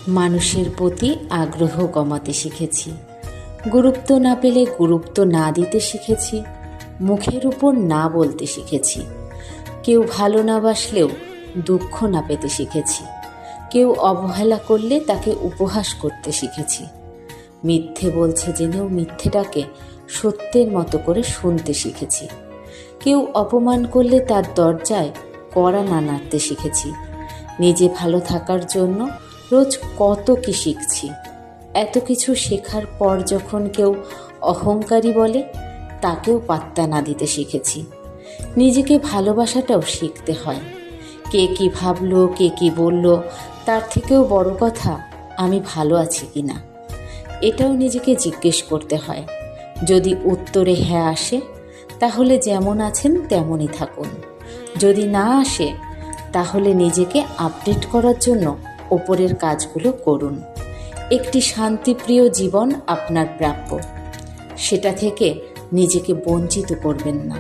মানুষের প্রতি আগ্রহ কমাতে শিখেছি, গুরুত্ব না পেলে গুরুত্ব না দিতে শিখেছি, মুখের উপর না বলতে শিখেছি, কেউ ভালো না বাসলেও দুঃখ না পেতে শিখেছি, কেউ অবহেলা করলে তাকে উপহাস করতে শিখেছি, মিথ্যে বলছে জেনেও মিথ্যেটাকে সত্যের মতো করে শুনতে শিখেছি, কেউ অপমান করলে তার দরজায় কড়া না নাড়তে শিখেছি। নিজে ভালো থাকার জন্য রোজ কত কি শিখছি। এত কিছু শেখার পর যখন কেউ অহংকারী বলে তাকেও পাত্তা না দিতে শিখেছি। নিজেকে ভালোবাসাটাও শিখতে হয়। কে কি ভাবলো, কে কি বলল, তার থেকেও বড় কথা আমি ভালো আছি কি না, এটাও নিজেকে জিজ্ঞেস করতে হয়। যদি উত্তরে হ্যাঁ আসে তাহলে যেমন আছেন তেমনই থাকুন, যদি না আসে তাহলে নিজেকে আপডেট করার জন্য ওপরের কাজগুলো করুন। একটি শান্তিপ্রিয় জীবন আপনার প্রাপ্য, সেটা থেকে নিজেকে বঞ্চিত করবেন না।